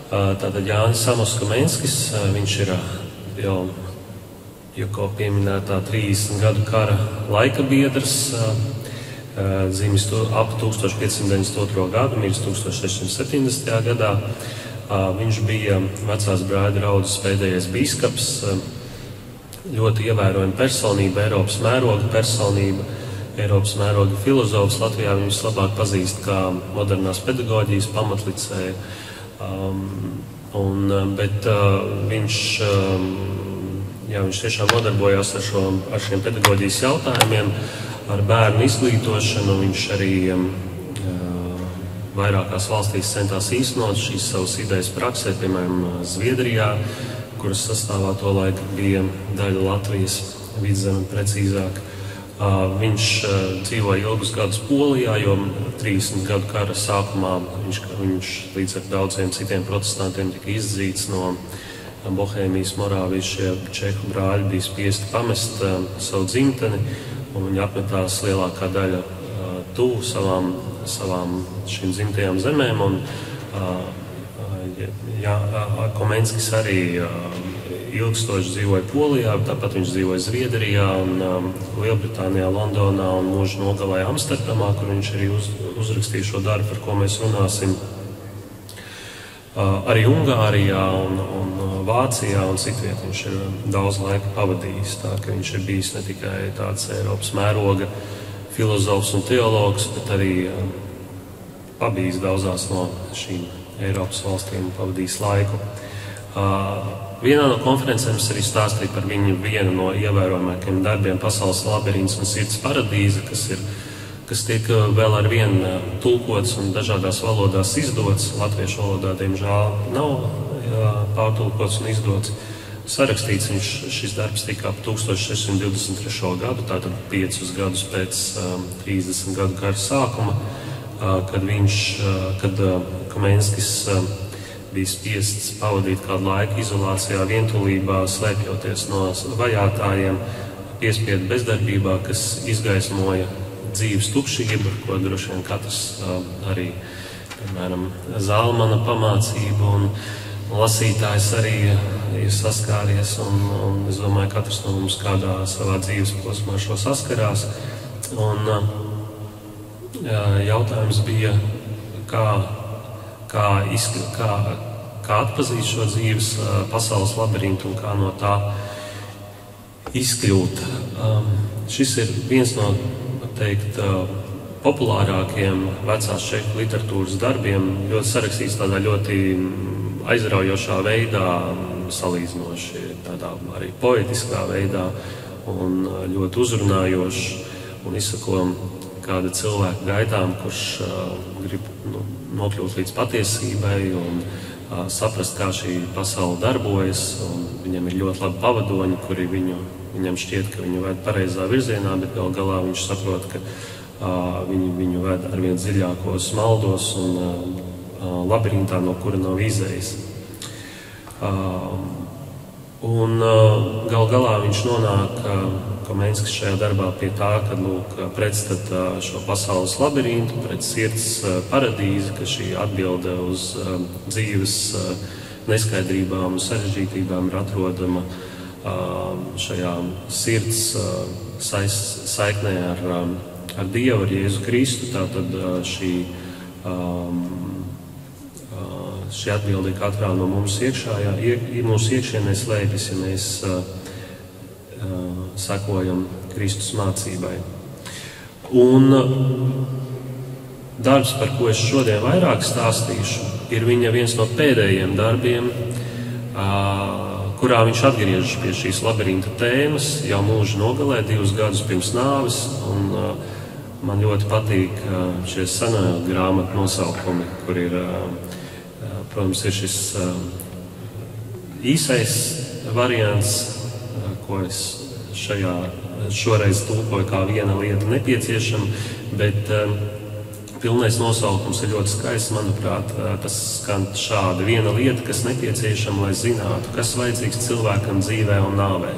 Tātad Jānis Amos Komenskis, viņš ir jau pieminētā 30 gadu kara laika biedrs, dzimis ap 1592. gadu, miris 1670. gadā. Viņš bija vecās brāļa draudzes pēdējais bīskaps, ļoti ievērojama personība, Eiropas mēroga personība, Eiropas mēroga filozofs. Latvijā viņu vislabāk pazīst kā modernās pedagoģijas pamatlicēja. Bet viņš tiešām nodarbojās ar šiem pedagoģijas jautājumiem, ar bērnu izglītošanu. Viņš arī vairākās valstīs centās īstenot šīs savas idejas praksē, piemēram, Zviedrijā, kuras sastāvā to laiku bija daļa Latvijas, Vidzeme precīzāk. Viņš dzīvoja ilgus gadus Polijā, jo 30 gadu kara sākumā viņš līdz ar daudziem citiem protestantiem tika izdzīts no Bohēmijas, Morāvijas. Šie čehu brāļi bija spiesti pamest savu dzimteni, un viņi apmetās lielākā daļa tuvu savām šīm dzimtajām zemēm. Komenskis arī ilgstoši dzīvoja Polijā, tāpat viņš dzīvoja Zviedrijā un Lielbritānijā, Londonā un mūžu nogalēja Amsterdamā, kur viņš arī uzrakstīja šo darbu, par ko mēs runāsim. Arī Ungārijā un Vācijā un citviet viņš ir daudz laika pavadījis, tā ka viņš ir bijis ne tikai tāds Eiropas mēroga filozofs un teologs, bet arī pabijis daudzās no šīm Eiropas valstīm un pavadījis laiku. Vienā no konferencēm es arī stāstīju par viņu vienu no ievērojamākajiem darbiem, Pasaules labirints un sirds paradīze, kas tiek vēl ar vienu tulkots un dažādās valodās izdots. Latviešu valodā, diemžēl, nav pārtulkots un izdots. Sarakstīts šis darbs tika ap 1623. gadu, tātad 5 gadus pēc 30 gadu kara sākuma, kad Komenskis bija spiests pavadīt kādu laiku izolācijā, vientulībā, slēpjoties no vajātājiem, piespiedu bezdarbībā, kas izgaismoja dzīves tukšību, ar ko droši vien katrs arī, piemēram, Zalmana pamācību un lasītājs arī ir saskāries, un es domāju, katrs no mums kādā savā dzīves posmā šo saskarās. Un jautājums bija, kā atpazīt šo dzīves pasaules labirintu un kā no tā izkļūt. Šis ir viens no, teikt, populārākiem vecās čehu literatūras darbiem, ļoti sarakstīts tādā ļoti aizraujošā veidā, salīdzinoši tādā arī poetiskā veidā un ļoti uzrunājošs un izsako kāda cilvēka gaitām, kurš grib nokļūt līdz patiesībai un saprast, kā šī pasaule darbojas. Viņam ir ļoti labi pavadoņi, kuri viņam šķiet, ka viņu ved pareizā virzienā, bet gal galā viņš saprot, ka viņu ved arvien dziļākos maldos un labirintā, no kura nav izējas. Gal galā viņš nonāk, Komenskis šajā darbā, pie tā, kad pretstata šo pasaules labirintu pret sirds paradīzi, ka šī atbilde uz dzīves neskaidrībām un sarežģītībām ir atrodama šajā sirds saiknē ar Dievu, ar Jēzu Kristu. Tātad šī atbilde katrā no mums mūsu iekšienē slēpjas, ja mēs sekojam Kristus mācībai. Un darbs, par ko es šodien vairāk stāstīšu, ir viņa viens no pēdējiem darbiem, kurā viņš atgriežas pie šīs labirinta tēmas jau mūža nogalē, 2 gadus pirms nāves. Un man ļoti patīk šie senā grāmatu nosaukumi, kur ir, protams, ir šis īsais variants, ko es šoreiz tulkoju kā viena lieta nepieciešama, bet pilnais nosaukums ir ļoti skaists, manuprāt. Tas skan šādi: viena lieta, kas nepieciešama, lai zinātu, kas vajadzīgs cilvēkam dzīvē un nāvē.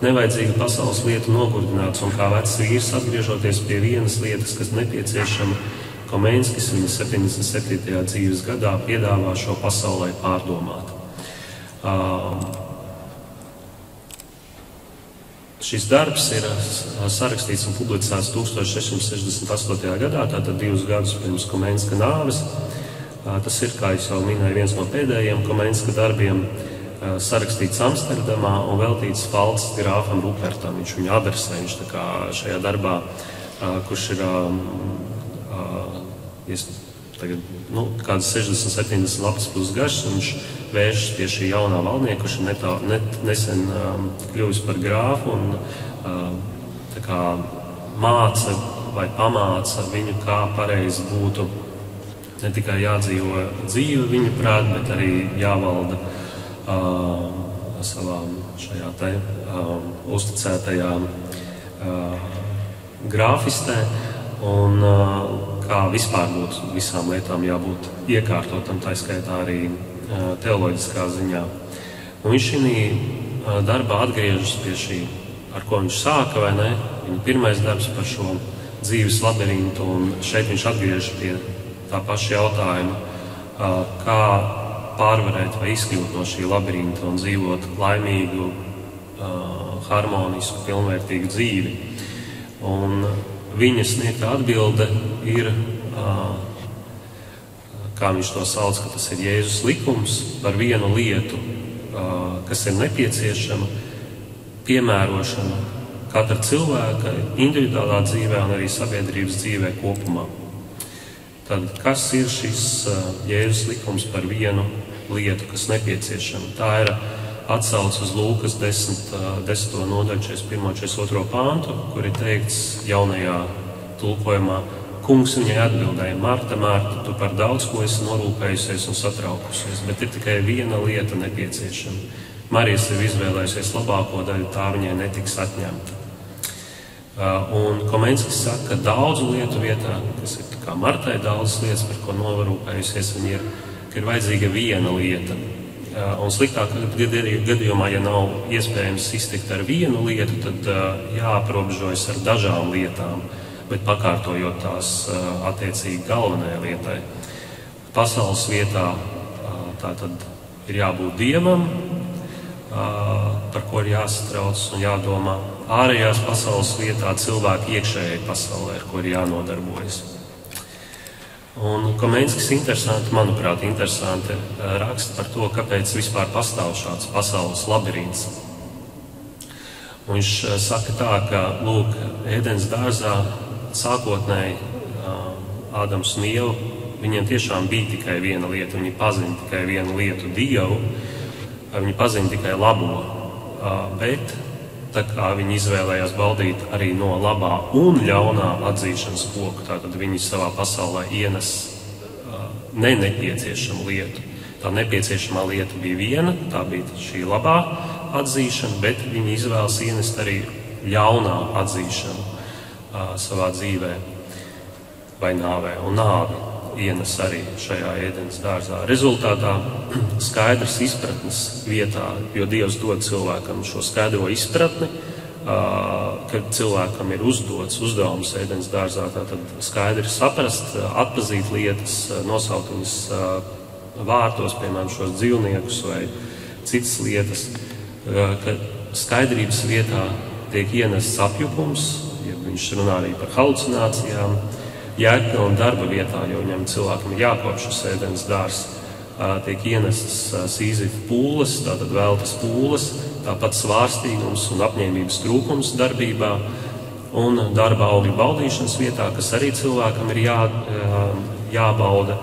Nevajadzīga pasaules lieta nogurdināts, un kā vecs vīrs, atgriežoties pie vienas lietas, kas nepieciešama, Komenskis viņa 77. dzīves gadā piedāvā šo pasaulē pārdomāt. Šis darbs ir sarakstīts un publicēts 1668. gadā, tātad 2 gadus pirms Komenska nāves. Tas ir, kā es jau minēju, viens no pēdējiem Komenska darbiem, sarakstīts Amsterdamā un veltīts Pfalces grāfam Rupertam. Viņš viņu adresē, viņš tā kā šajā darbā, kurš ir tagad, kādas 60-70 lapas plus garš, un viņš vēršas pie šī jaunā valdnieka, kurš ir nesen kļuvis par grāfu un tā kā māca vai pamāca viņu, kā pareizi būtu ne tikai jādzīvo dzīve viņa prāt, bet arī jāvalda savām šajā te uzticētajā grāfistē un kā vispār būtu visām lietām jābūt iekārtotam, tā skaitā arī teoloģiskā ziņā. Un viņš šī darbā atgriežas pie šī, ar ko viņš sāka, vai ne? Viņa pirmais darbs par šo dzīves labirintu, un šeit viņš atgriežas pie tā paša jautājuma, kā pārvarēt vai izkļūt no šī labirinta un dzīvot laimīgu, harmonisku, pilnvērtīgu dzīvi. Un viņa sniegta atbilde ir, kā viņš to sauc, ka tas ir Jēzus likums par vienu lietu, kas ir nepieciešama, piemērošana katra cilvēka individuālā dzīvē un arī sabiedrības dzīvē kopumā. Tad, kas ir šis Jēzus likums par vienu lietu, kas nepieciešama? Tā ir atsauce uz Lūkas 10. nodaļu 41.42. pāntu, kur ir teikts jaunajā tulkojumā: Kungs viņai atbildēja: Marta, Marta, tu par daudz ko esi norūpējusies un satraukusies, bet ir tikai viena lieta nepieciešama. Marija sev izvēlējusies labāko daļu, tā viņai netiks atņemta. Un Komenskis saka, ka daudzu lietu vietā, kas ir kā Martai daudzas lietas, par ko norūpējusies, viņa ir vajadzīga viena lieta. Un sliktāk gadījumā, ja nav iespējams iztikt ar vienu lietu, tad jāaprobežojas ar dažām lietām, bet pakārtojot tās attiecīgi galvenajai lietai. Pasaules vietā tā tad ir jābūt Dievam, par ko ir jāsatrauc un jādomā. Ārējās pasaules vietā cilvēku iekšējai pasaulē, ar ko ir jānodarbojas. Un Komenskis manuprāt, interesanti raksta par to, kāpēc vispār pastāv šāds pasaules labirints. Un viņš saka tā, ka, lūk, Ēdens dārzā sākotnēji Ādams un Ieva, viņiem tiešām bija tikai viena lieta, viņi pazina tikai vienu lietu, Dievu, viņi pazina tikai labo, bet tā kā viņi izvēlējās baudīt arī no labā un ļaunā atzīšanas koku, tātad viņi savā pasaulē ienes nepieciešamu lietu. Tā nepieciešamā lieta bija viena, tā bija šī labā atzīšana, bet viņi izvēlas ienest arī ļaunā atzīšanu savā dzīvē vai nāvē, un nāvi ienes arī šajā Ēdenes dārzā. Rezultātā skaidrs izpratnes vietā, jo Dievs dod cilvēkam šo skaidro izpratni, kad cilvēkam ir uzdots uzdevums Ēdenes dārzā, tātad skaidri saprast, atpazīt lietas, nosaukt viņas vārtos, piemēram, šos dzīvniekus vai citas lietas, ka skaidrības vietā tiek ienests apjukums, ja viņš runā arī par halucinācijām, jēgpilna darba vietā, jo viņam cilvēkam ir jākopš uz Ēdenes dārzs, tiek ienestas Sīzifa pūles, tātad veltas pūles, tāpat svārstīgums un apņēmības trūkums darbībā un darba augļu baudīšanas vietā, kas arī cilvēkam ir jābauda,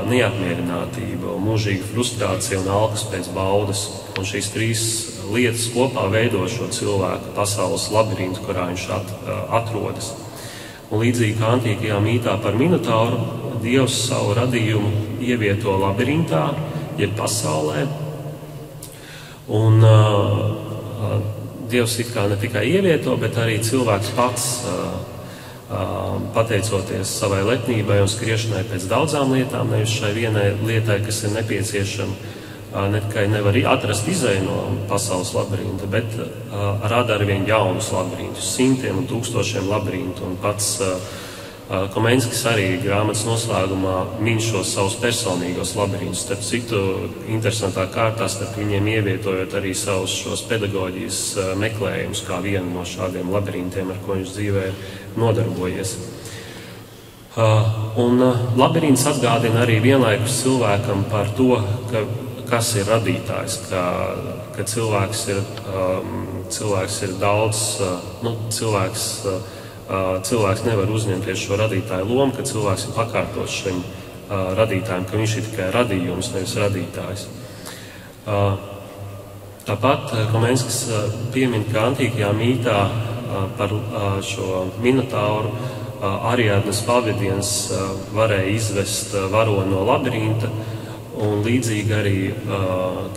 neapmierinātība, mūžīga frustrācija un alkas pēc baudas. Un šīs 3 lietas kopā veido šo cilvēku pasaules labirintu, kurā viņš atrodas. Un līdzīgi kā antīkajā mītā par Minotauru, Dievs savu radījumu ievieto labirintā, jeb pasaulē. Un Dievs it kā ne tikai ievieto, bet arī cilvēks pats, pateicoties savai lepnībai un skriešanai pēc daudzām lietām, nevis šai vienai lietai, kas ir nepieciešama, ne tikai nevar atrast izēju no pasaules labirinta, bet rada arvien jaunus labirintus, simtiem un tūkstošiem labirintu. Un pats Komenskis arī grāmatas noslēgumā min šos savus personīgos labirintus. Starp citu, interesantā kārtā starp viņiem ievietojot arī savus šos pedagoģijas meklējumus kā vienu no šādiem labirintiem, ar ko viņš dzīvē nodarbojies. Un labirints atgādina arī vienlaikus cilvēkam par to, kas ir radītājs, ka cilvēks ir daudz, cilvēks nevar uzņemties šo radītāju lomu, ka cilvēks ir pakārtots šim radītājam, ka viņš ir tikai radījums, nevis radītājs. Tāpat Komenskis piemin, ka antīkajā mītā par šo Minotauru Ariadnes pavadiens varēja izvest varoni no labirinta, un līdzīgi arī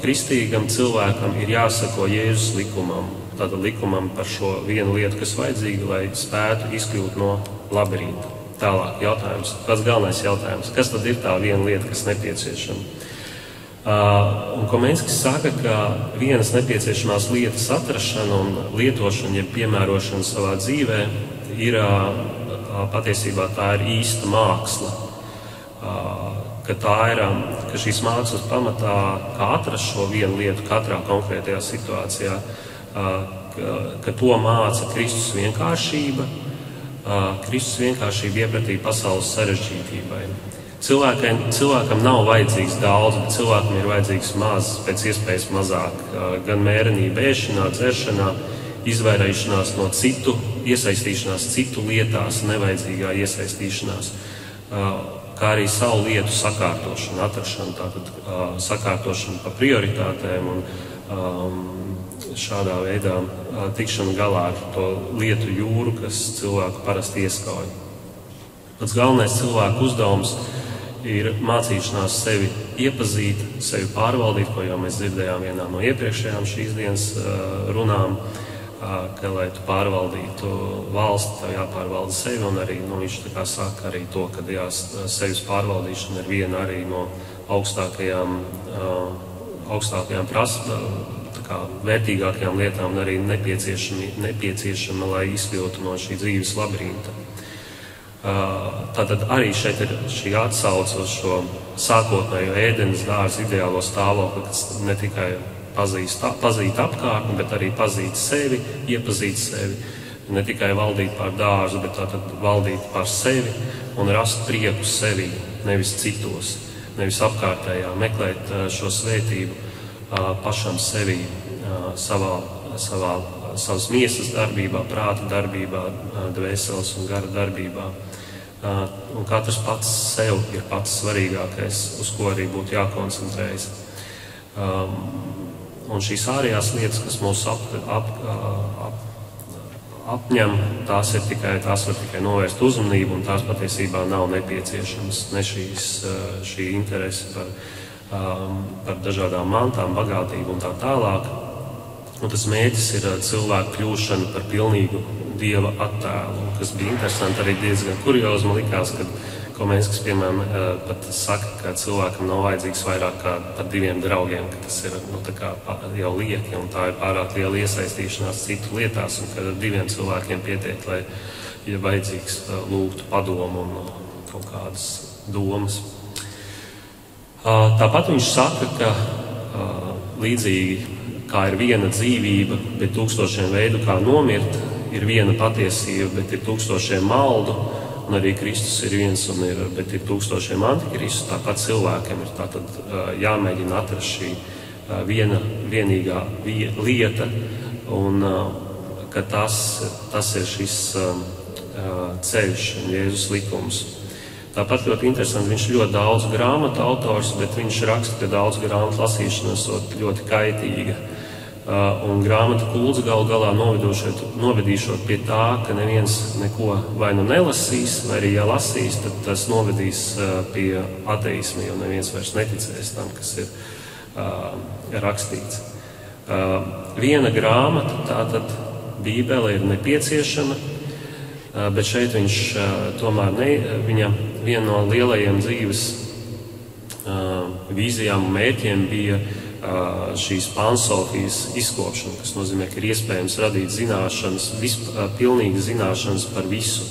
kristīgam cilvēkam ir jāsako Jēzus likumam. Tātad likumam par šo vienu lietu, kas vajadzīga, lai spētu izkļūt no labirinta. Tālāk jautājums, pats galvenais jautājums, kas tad ir tā viena lieta, kas nepieciešama? Un Komenskis saka, ka vienas nepieciešamās lietas atrašana un lietošana, jeb piemērošana savā dzīvē, ir patiesībā tā ir īsta māksla. Ka šīs mākslas pamatā, kā atrast šo vienu lietu katrā konkrētajā situācijā, ka to māca Kristus vienkāršība. Kristus vienkāršība iepratī pasaules sarežģītībai. Cilvēkam nav vajadzīgs daudz, bet cilvēkam ir vajadzīgs maz, pēc iespējas mazāk. Gan mērenība ēšanā, dzeršanā, izvairīšanās no citu, iesaistīšanās citu lietās, nevajadzīgā iesaistīšanās, kā arī savu lietu sakārtošana, atrašana, tātad sakārtošana pa prioritātēm un šādā veidā tikšana galā ar to lietu jūru, kas cilvēku parasti ieskauj. Pats galvenais cilvēku uzdevums ir mācīšanās sevi iepazīt, sevi pārvaldīt, ko jau mēs dzirdējām vienā no iepriekšējām šīs dienas runām, ka, lai tu pārvaldītu valsti, tev jāpārvalda sevi, un arī, viņš tā kā saka arī to, ka sevis pārvaldīšana ir viena arī no augstākajām vērtīgākajām lietām un arī nepieciešama, lai izkļūtu no šī dzīves labirinta. Tātad arī šeit ir šī atsauce uz šo sākotnējo ēdenes dārza ideālo stāvokli, kas ne tikai pazīt apkārtni, bet arī pazīt sevi, iepazīt sevi. Ne tikai valdīt pār dārzu, bet tātad valdīt pār sevi un rast prieku sevi, nevis citos, nevis apkārtējā, meklēt šo svētību pašam sevi, savas miesas darbībā, prāta darbībā, dvēseles un gara darbībā. Un katrs pats sev ir pats svarīgākais, uz ko arī būtu jākoncentrējas. Un šīs ārējās lietas, kas mūs apņem, tās var tikai novērst uzmanību, un tās patiesībā nav nepieciešamas. Ne šī interese par dažādām mantām, bagātību un tā tālāk. Un tas mērķis ir cilvēku kļūšana par pilnīgu Dieva attēlu, kas bija interesanti, arī diezgan kuriozi. Man likās, ka Komenskis, piemēram, pat saka, ka cilvēkam nav vajadzīgs vairāk kā par 2 draugiem, ka tas ir jau lieki, un tā ir pārāk liela iesaistīšanās citu lietās, un ka ar 2 cilvēkiem pietiek, lai, ja vajadzīgs, lūgtu padomu un kaut kādas domas. Tāpat viņš saka, ka līdzīgi kā ir viena dzīvība, bet 1000 veidu kā nomirt, ir viena patiesība, bet ir 1000 maldu, un arī Kristus ir viens, bet ir 1000 antikristus, tāpat cilvēkiem ir tātad jāmēģina atrast šī vienīgā lieta, un ka tas ir šis ceļš un Jēzus likums. Tāpat ļoti interesanti, viņš ļoti daudz grāmatu autors, bet viņš raksta, ka daudz grāmatu lasīšana esot ļoti kaitīga. Un grāmatu kults galu galā novedīšot pie tā, ka neviens neko vai nu nelasīs, vai arī ja lasīs, tad tas novedīs pie ateisma, jo neviens vairs neticēs tam, kas ir rakstīts. Viena grāmata, tātad Bībele, ir nepieciešama, bet šeit viņš tomēr viņa viena no lielajiem dzīves vīzijām un mērķiem bija šīs pansofijas izkopšana, kas nozīmē, ka ir iespējams radīt zināšanas, pilnīgas zināšanas par visu,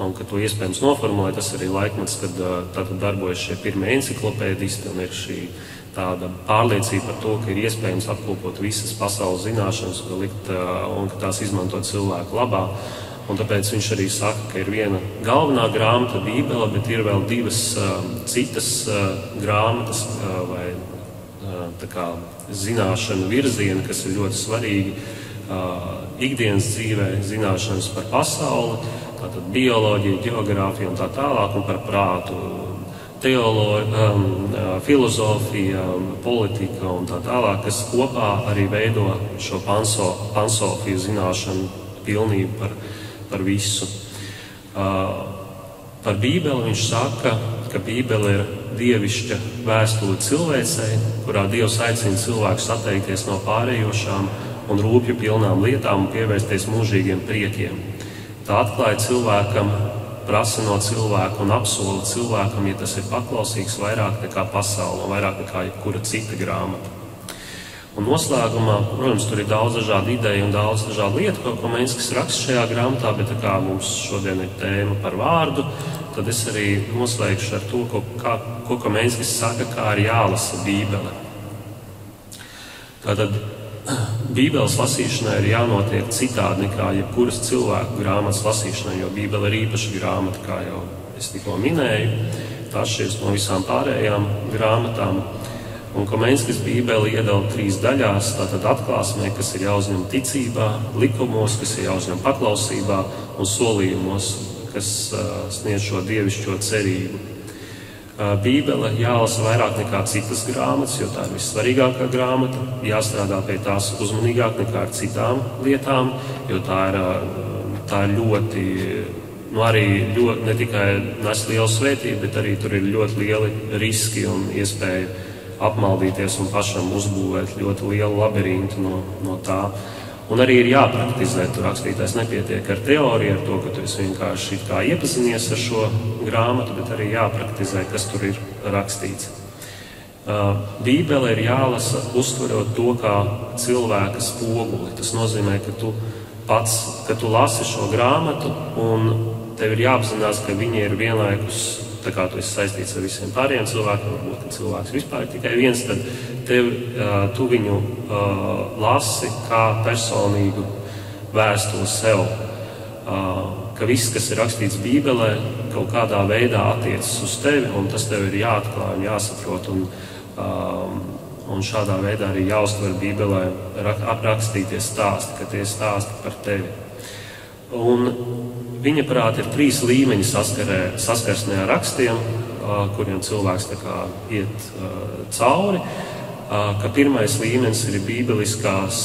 un ka to iespējams noformulēt, tas arī laikmets, kad tātad darbojas šie pirmie enciklopēdisti un ir šī tāda pārliecība par to, ka ir iespējams apkopot visas pasaules zināšanas un ka tās izmantot cilvēku labā. Un tāpēc viņš arī saka, ka ir viena galvenā grāmata, Bībele, bet ir vēl divas citas grāmatas vai tā kā zināšanu virzieni, kas ir ļoti svarīgi ikdienas dzīvē, zināšanas par pasauli, tātad bioloģija, ģeogrāfija un tā tālāk, un par prātu, filozofija, politika un tā tālāk, kas kopā arī veido šo pansofiju zināšanu pilnību par visu. Par Bībeli viņš saka, ka Bībele ir dievišķa vēstule cilvēcei, kurā Dievs aicina cilvēkus atteikties no pārējošām un rūpju pilnām lietām un pievērsties mūžīgiem priekiem. Tā atklāja cilvēkam, prasa no cilvēka un apsola cilvēkam, ja tas ir paklausīgs vairāk nekā pasaule un vairāk nekā jebkura cita grāmata. Un noslēgumā, protams, tur ir daudz dažādu ideju un daudz dažādu lietu, ko Komenskis raksta šajā grāmatā, bet tā kā mums šodien ir tēma par vārdu, tad es arī noslēgšu ar to, ko Komenskis saka, kā ir jālasa Bībele. Tātad Bībeles lasīšanai ir jānotiek citādi nekā jebkuras cilvēku grāmatas lasīšanai, jo Bībele ir īpaša grāmata, kā jau es tikko minēju. Tā atšķiras no visām pārējām grāmatām. Un Komenskis Bībeli iedala 3 daļās, tātad atklāsmē, kas ir jāuzņem ticībā, likumos, kas ir jāuzņem paklausībā, un solījumos, kas sniedz šo dievišķo cerību. Bībele jālasa vairāk nekā citas grāmatas, jo tā ir vissvarīgākā grāmata. Jāstrādā pie tās uzmanīgāk nekā ar citām lietām, jo tā ir ļoti, arī ļoti, ne tikai nes lielu svētību, bet arī tur ir ļoti lieli riski un iespēja apmaldīties un pašam uzbūvēt ļoti lielu labirintu no tā. Un arī ir jāpraktizē, tur rakstītais nepietiek ar teoriju, ar to, ka tu esi vienkārši kā iepazinies ar šo grāmatu, bet arī jāpraktizē, kas tur ir rakstīts. Bībele ir jālasa, uztverot to kā cilvēka spoguli. Tas nozīmē, ka tu lasi šo grāmatu un tev ir jāapzinās, ka viņi ir vienlaikus, tā kā tu esi saistīts ar visiem pārējiem cilvēkiem, varbūt, ka cilvēks vispār ir tikai viens, tad tu viņu lasi kā personīgu vēstuli sev. Ka viss, kas ir rakstīts Bībelē, kaut kādā veidā attiecas uz tevi, un tas tev ir jāatklāj un jāsaprot, un šādā veidā arī jāuztver Bībelē aprakstītie stāsti, ka tie stāsti par tevi. Un viņa prāt ir 3 līmeņi saskarsmē ar rakstiem, kuriem cilvēks tā kā iet cauri. Ka pirmais līmenis ir bibliskās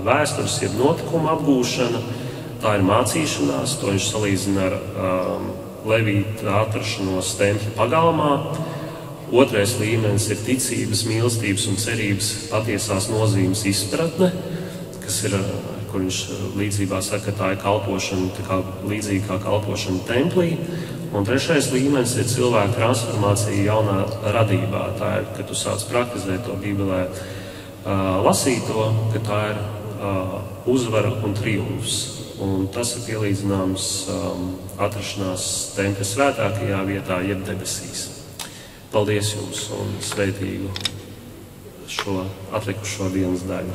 vēstures, jeb notikuma apgūšana, tā ir mācīšanās, to viņš salīdzina ar Levīta atrašanos tempļa pagalmā. Otrais līmenis ir ticības, mīlestības un cerības patiesās nozīmes izpratne, kas ir, kur viņš līdzībā saka, ka tā ir kalpošana, tā kā līdzīgi kā kalpošana templī. Un trešais līmenis ir cilvēka transformācija jaunā radībā. Tā ir, ka tu sāc praktizēt to Bībelē lasīto, ka tā ir uzvara un triumfs. Un tas ir pielīdzināms atrašanās tempļa svētākajā vietā, jeb debesīs. Paldies jums un svētīgu šo atlikušo dienas daļu.